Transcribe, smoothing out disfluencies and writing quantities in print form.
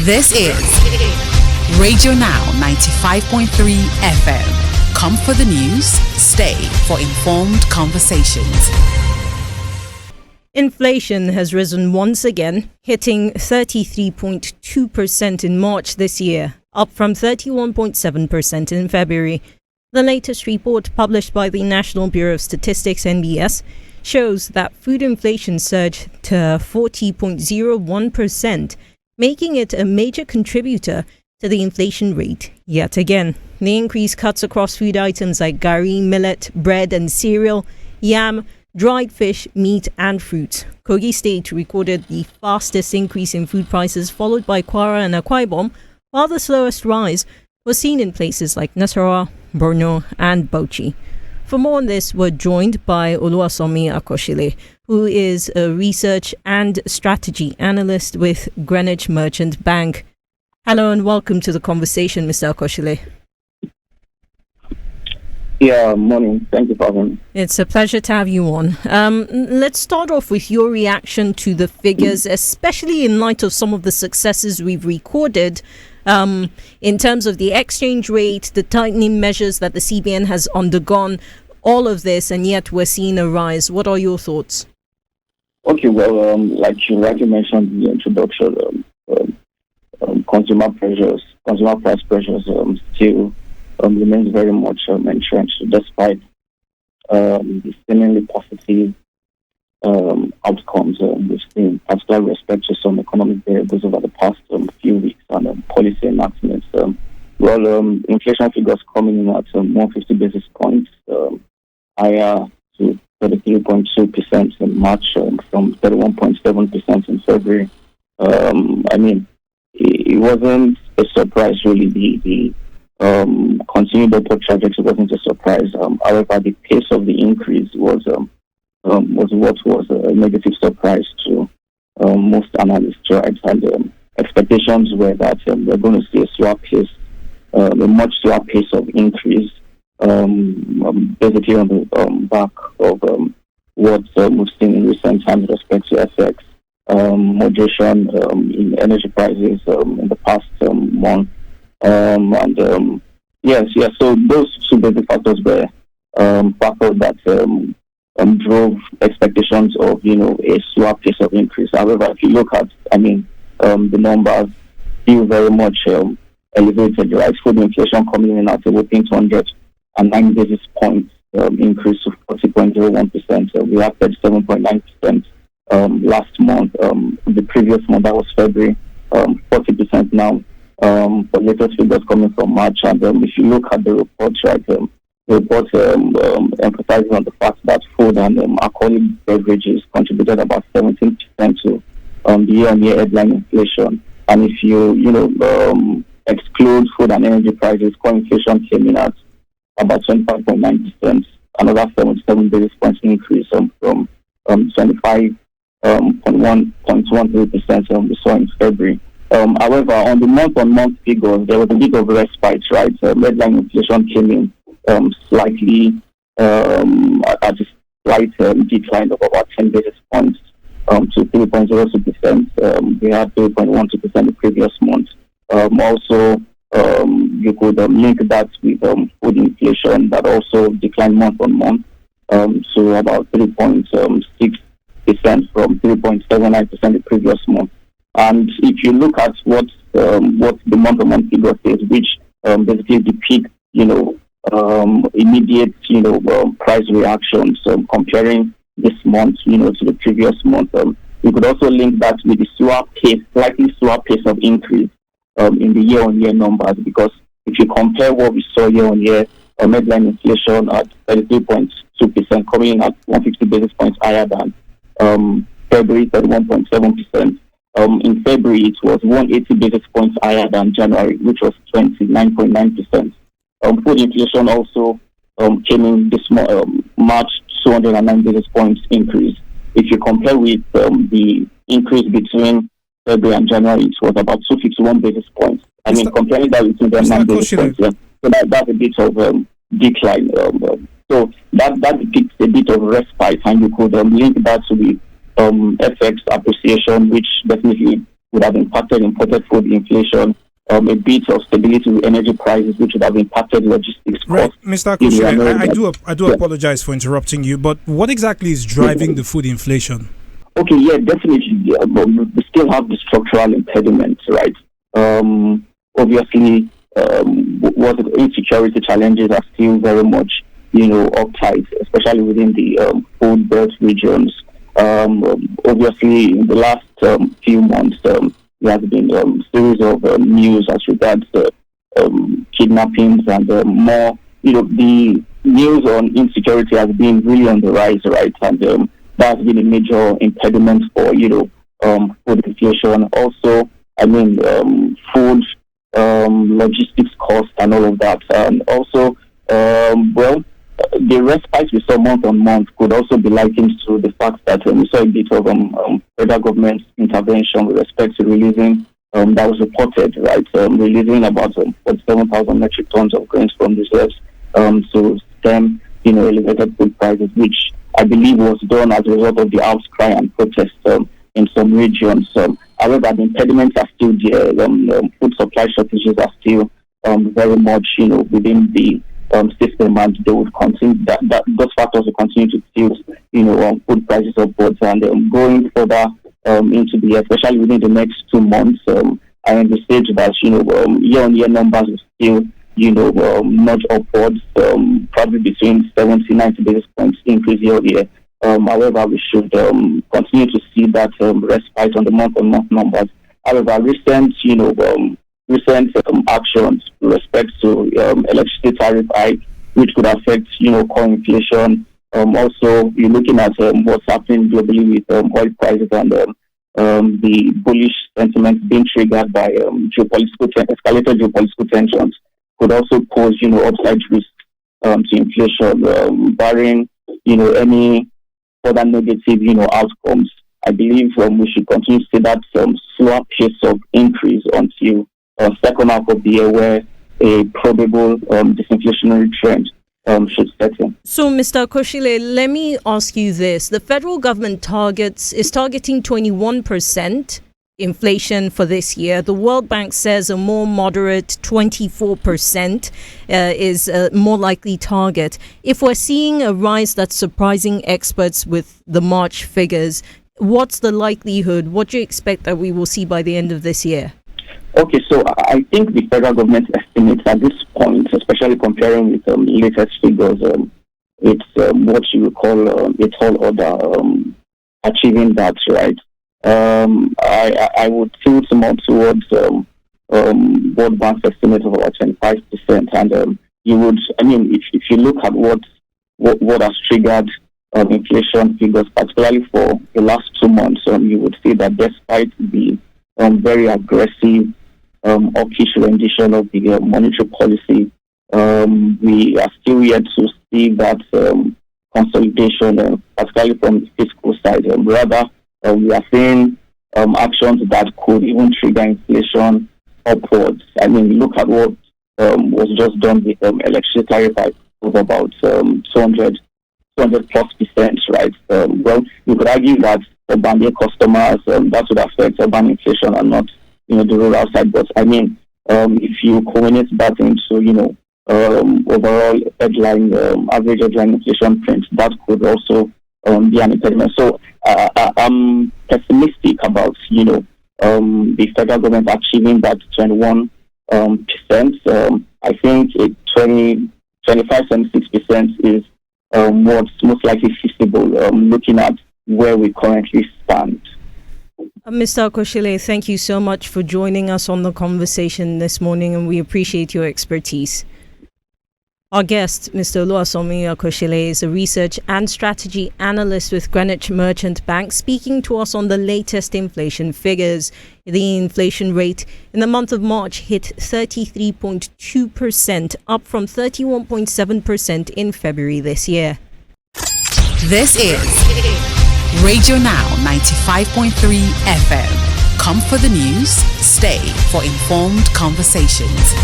This is Radio Now 95.3 FM. Come for the news, stay for informed conversations. Inflation has risen once again, hitting 33.2% in March this year, up from 31.7% in February. The latest report published by the National Bureau of Statistics (NBS) shows that food inflation surged to 40.01%, making it a major contributor to the inflation rate yet again. The increase cuts across food items like gari, millet, bread and cereal, yam, dried fish, meat and fruits. Kogi State recorded the fastest increase in food prices, followed by Kwara and Akwa Ibom, while the slowest rise was seen in places like Nasarawa, Borno and Bauchi. For more on this, we're joined by Oluwasomi Akoshile, who is a research and strategy analyst with Greenwich Merchant Bank. Hello and welcome to the conversation, Mr. Akoshile. Yeah, morning. Thank you for having me. It's a pleasure to have you on. Let's start off with your reaction to the figures, especially in light of some of the successes we've recorded in terms of the exchange rate, the tightening measures that the CBN has undergone, all of this, and yet we're seeing a rise. What are your thoughts? Okay, well, like you rightly mentioned in the introduction, consumer price pressures still remains very much entrenched, despite the seemingly positive outcomes we've seen, particularly with respect to some economic variables over the past few weeks and policy enactments. Inflation figures coming in at 150 basis points higher to 33.2% in March from 31.7% in February. It wasn't a surprise, really. The continued upward trajectory wasn't a surprise. However, the pace of the increase was what was a negative surprise to most analysts, right? And expectations were that we're going to see a much slower pace of increase, basically on the back of what we've seen in recent times with respect to FX, moderation in energy prices in the past month. So those two basic factors were factors that drove expectations of, a slower pace of increase. However, if you look at, the numbers still very much elevated, right? Food inflation coming in at a whopping 209 basis points increase to 40.01%. We have 37.9% last month. The previous month, that was February, 40% now. The latest figures coming from March, and if you look at the report, right, the report emphasizes on the fact that food and alcoholic beverages contributed about 17% to the year-on-year headline inflation. And if you exclude food and energy prices, core inflation came in at about 25.9%, another 77 basis points increase from 25.13% we saw in February. However, on the month-on-month figures, there was a bit of a respite, right? Headline inflation came in slightly at a slight decline of about 10 basis points to 3.02%. We had 3.12% the previous month. Also, you could link that with food inflation that also declined month-on-month to about 3.6% from 3.79% the previous month. And if you look at what the month-on-month figure says, which basically depict, immediate, price reactions, comparing this month, to the previous month, you could also link that with the slightly slower pace of increase in the year-on-year numbers, because if you compare what we saw year-on-year, headline inflation at 33.2%, coming in at 150 basis points higher than February, 31.7%. In February, it was 180 basis points higher than January, which was 29.9%. Food inflation also came in this March, 209 basis points increase. If you compare with the increase between February and January, it was about 251 basis points. Comparing that with the 9 basis points, so that's a bit of decline. So that depicts a bit of respite, and you could link that to the FX appreciation, which definitely would have impacted imported food inflation. A bit of stability with energy prices, which would have impacted logistics costs. Right, Mr. Akoshile, I do apologize for interrupting you, but what exactly is driving the food inflation? Okay, yeah, definitely. We still have the structural impediments, right? Obviously, what insecurity challenges are still very much, uptight, especially within the food belt regions. Obviously, in the last few months, there has been a series of news as regards kidnappings and more. The news on insecurity has been really on the rise, right? And that has been a major impediment for, food inflation. Also, food, logistics costs and all of that. And also, the respite we saw month on month could also be likened to the fact that we saw a bit of federal government intervention with respect to releasing, that was reported, right? Releasing about 47,000 metric tons of grains from reserves to stem, elevated food prices, which I believe was done as a result of the outcry and protest in some regions. However, the impediments are still there. Food supply shortages are still very much, within the system, and they would continue those factors will continue to tilt, food prices upwards. And going further into the, especially within the next 2 months, I envisage that year-on-year numbers will still nudge upwards, probably between 70-90 basis points increase year-on-year. However, we should continue to see that respite on the month-on-month numbers. However, recent actions with respect to electricity tariff hike, which could affect, core inflation. Also, you're looking at what's happening globally with oil prices and the bullish sentiment being triggered by escalated geopolitical tensions could also pose, upside risk to inflation, barring, any further negative, outcomes. I believe we should continue to see that slower pace of increase until second half of the year, where a probable disinflationary trend should set in. So, Mr. Akoshile, let me ask you this. The federal government is targeting 21% inflation for this year. The World Bank says a more moderate 24% is a more likely target. If we're seeing a rise that's surprising experts with the March figures, what's the likelihood? What do you expect that we will see by the end of this year? Okay, so I think the federal government estimates at this point, especially comparing with latest figures, it's what you would call a tall order achieving that, right? I would tilt more towards World Bank's estimate of about 25%, and you would, if you look at what has triggered inflation figures, particularly for the last 2 months, you would see that despite the very aggressive hawkish rendition of the monetary policy, we are still yet to see that consolidation, particularly from the fiscal side. Rather, we are seeing actions that could even trigger inflation upwards. Look at what was just done with electricity tariff hike of about 200 plus percent, right? You could argue that urban customers, that would affect urban inflation and not, the rural side. But if you culminate that into, overall headline, average headline inflation print, that could also be an impediment. So I'm pessimistic about, the federal government achieving that 21%. I think 25-26% is what's most likely feasible, looking at where we currently stand. Mr. Akoshile, thank you so much for joining us on the conversation this morning, and we appreciate your expertise. Our guest, Mr. Oluwasomi Akoshile, is a research and strategy analyst with Greenwich Merchant Bank, speaking to us on the latest inflation figures. The inflation rate in the month of March hit 33.2%, up from 31.7% in February this year. This is Radio Now 95.3 FM. Come for the news, stay for informed conversations.